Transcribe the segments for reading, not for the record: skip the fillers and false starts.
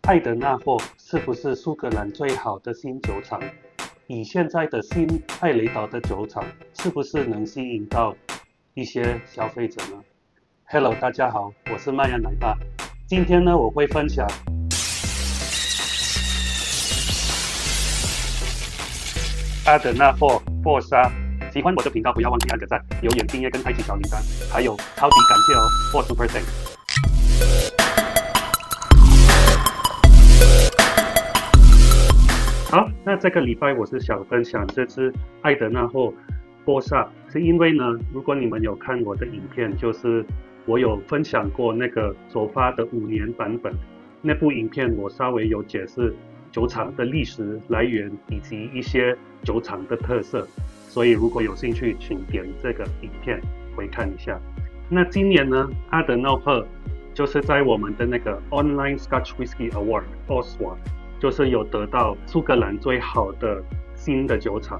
艾德納霍是不是蘇格蘭最好的新酒廠？以現在的新艾雷島的酒廠，是不是能吸引到一些消費者呢 ？Hello， 大家好，我是麥芽奶爸。今天呢，我會分享艾德納霍波沙。喜歡我的頻道，不要忘記按個讚、留言、訂閱跟開啟小鈴鐺，還有超級感謝哦，for super thanks。好，那這個禮拜我是想分享這支艾德納霍波沙，是因為呢，如果你們有看我的影片，就是我有分享過那個首發的5年版本，那部影片我稍微有解釋酒廠的歷史來源以及一些酒廠的特色，所以如果有興趣，請點這個影片回看一下。那今年呢，艾德納霍就是在我們的那個 Online Scotch Whisky Award OSWA。就是有得到蘇格蘭最好的新的酒廠，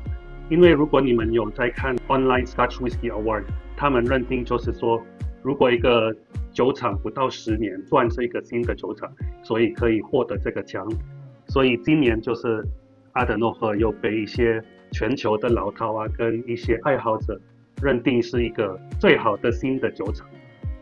因為如果你們有在看 Online Scotch Whisky Award， 他們認定就是說，如果一個酒廠不到10年算是一個新的酒廠，所以可以獲得這個獎。所以今年就是艾德納霍又被一些全球的老饕啊跟一些愛好者認定是一個最好的新的酒廠。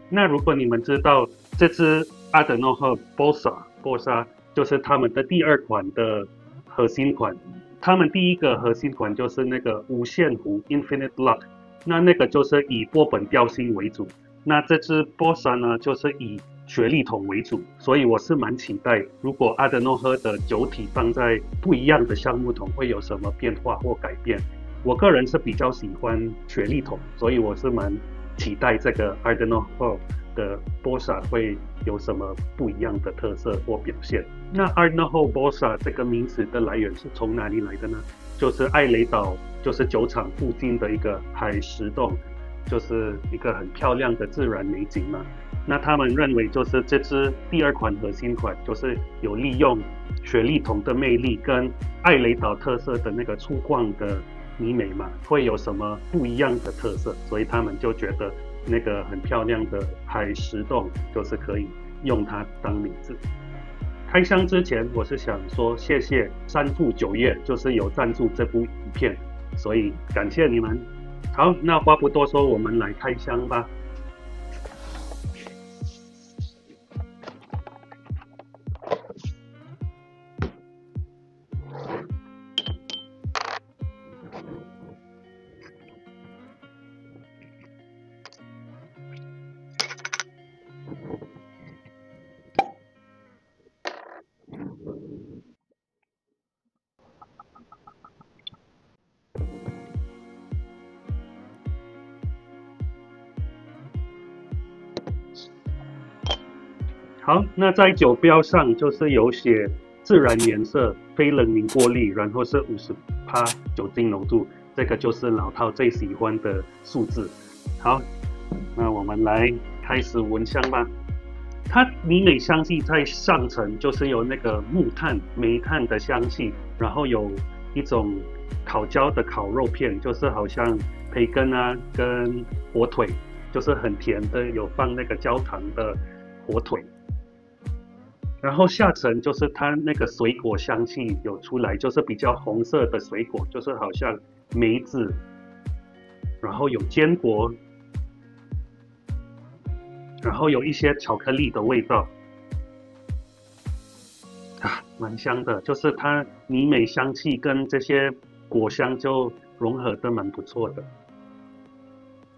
那如果你們知道這支艾德納霍波沙就是他們的第2款的核心款，他們第一個核心款就是那個無限壺 Infinite Lock， 那個就是以波本調性為主，那這支波沙呢就是以雪莉桶為主，所以我是蠻期待，如果艾德納霍的酒體放在不一樣的橡木桶會有什麼變化或改變。我個人是比較喜歡雪莉桶，所以我是蠻期待這個艾德納霍的波沙會有什麼不一樣的特色或表現。那艾德納霍波沙這個名詞的來源是從哪裡來的呢？就是艾雷島，就是酒廠附近的一個海蝕洞，就是一個很漂亮的自然美景嘛。那他們認為就是這支第2款核心款，就是有利用雪莉桶的魅力跟艾雷島特色的那個粗獷的泥煤嘛，會有什麼不一樣的特色，所以他們就覺得那個很漂亮的海蝕洞就是可以用它當名字。開箱之前，我是想說謝謝三富酒業，就是有贊助這部影片，所以感謝你們。好，那話不多說，我們來開箱吧。好，那在酒標上就是有寫自然顏色、非冷凝過濾，然後是50%酒精濃度，這個就是老饕最喜歡的數字。好，那我們來開始聞香吧。它泥煤香氣在上層，就是有那個木炭、煤炭的香氣，然後有一種烤焦的烤肉片，就是好像培根啊跟火腿，就是很甜的，有放那個焦糖的火腿。然後下層就是它那個水果香氣有出來，就是比較紅色的水果，就是好像梅子，然後有堅果，然後有一些巧克力的味道，蠻香的，就是它泥煤香氣跟這些果香就融合得蠻不錯的。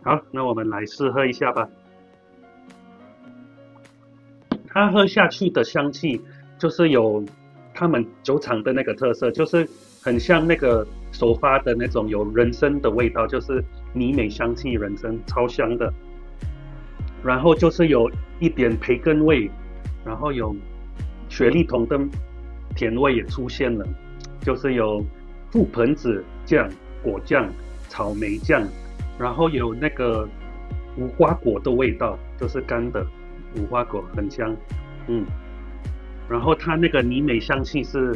好，那我們來試喝一下吧。它喝下去的香氣就是有他們酒廠的那個特色，就是很像那個首發的那種有人參的味道，就是泥煤香氣人參，超香的。然後就是有一點培根味，然後有雪莉桶的甜味也出現了，就是有覆盆子醬、果醬、草莓醬，然後有那個無花果的味道，就是乾的無花果很香，然後它那個泥煤香氣是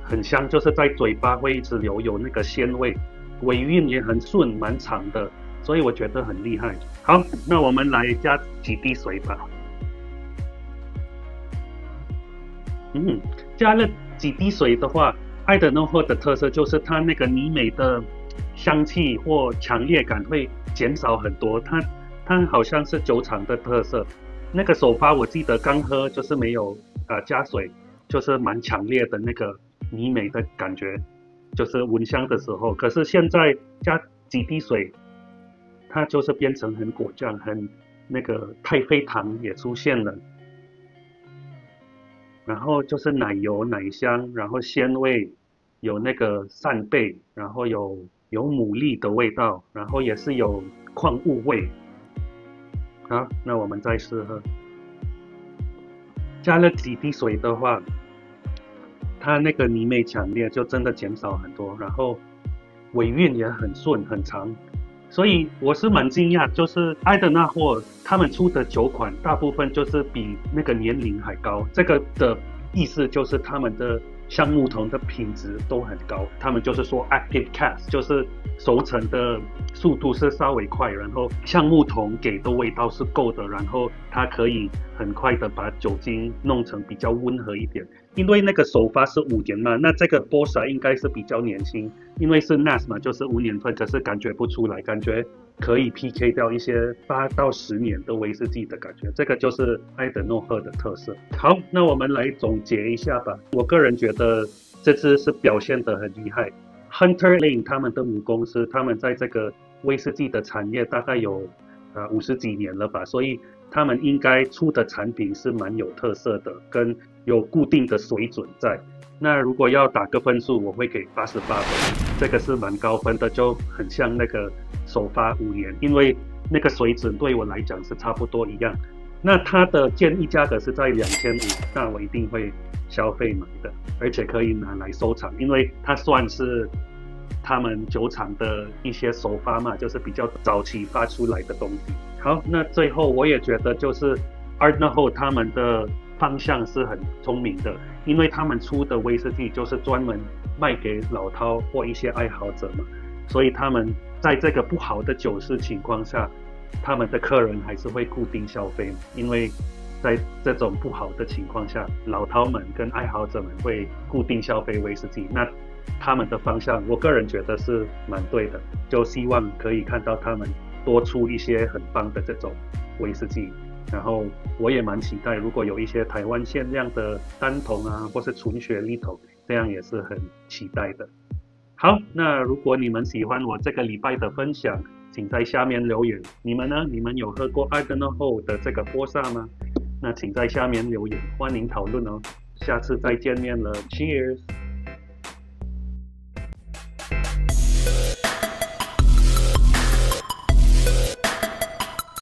很香，就是在嘴巴會一直有那個鮮味，尾韻也很順，蠻長的，所以我覺得很厲害。好，那我們來加幾滴水吧。加了幾滴水的話，爱德诺霍的特色就是它那個泥煤的香氣或強烈感會減少很多。它好像是酒廠的特色。那個首發我記得剛喝就是沒有加水，就是蠻強烈的那個泥煤的感覺，就是聞香的時候。可是現在加幾滴水，它就是變成很果醬，很那個太妃糖也出現了。然後就是奶油、奶香，然後鮮味，有那個扇貝，然後有牡蠣的味道，然後也是有礦物味。好，那我們再試喝。加了幾滴水的話，它那個泥煤強烈就真的減少很多，然後尾韻也很順很長。所以我是蠻驚訝，就是愛德納霍他們出的酒款大部分就是比那個年齡還高，這個的意思就是他們的橡木桶的品質都很高，他們就是說 active cask 就是熟成的速度是稍微快，然後橡木桶給的味道是夠的，然後它可以很快的把酒精弄成比較溫和一點。因為那個首發是5年嘛，那這個波薩應該是比較年輕，因為是 NAS 嘛，就是5年份，可是感覺不出來，感覺可以 PK 掉一些8到10年的威士忌的感覺，這個就是愛德諾赫的特色。好，那我們來總結一下吧。我個人覺得這支是表現得很厲害。Hunter Lane 他們的母公司，他們在這個威士忌的產業大概有50幾年了吧，所以他們應該出的產品是蠻有特色的，跟有固定的水準在。那如果要打個分數，我會給88分，這個是蠻高分的，就很像那個首發5年，因為那個水準對我來講是差不多一樣。那它的建議價格是在2500，那我一定會消費買的，而且可以拿來收藏，因為它算是他們酒廠的一些首發嘛，就是比較早期發出來的東西。好，那最後我也覺得就是Ardnahoe他們的方向是很聰明的，因為他們出的威士忌就是專門賣給老饕或一些愛好者嘛，所以他们在這個不好的酒市情況下，他們的客人還是會固定消費，因為在這種不好的情況下，老饕們跟愛好者們會固定消費威士忌，那他們的方向我個人覺得是蠻對的，就希望可以看到他們多出一些很棒的這種威士忌。然後我也蠻期待，如果有一些台灣限量的單桶啊，或是純雪莉桶，這樣也是很期待的。好，那如果你們喜歡我這個禮拜的分享，請在下面留言。你們呢？你們有喝過愛德諾霍的這個波薩嗎？那請在下面留言，歡迎討論哦。下次再見面了 ，Cheers。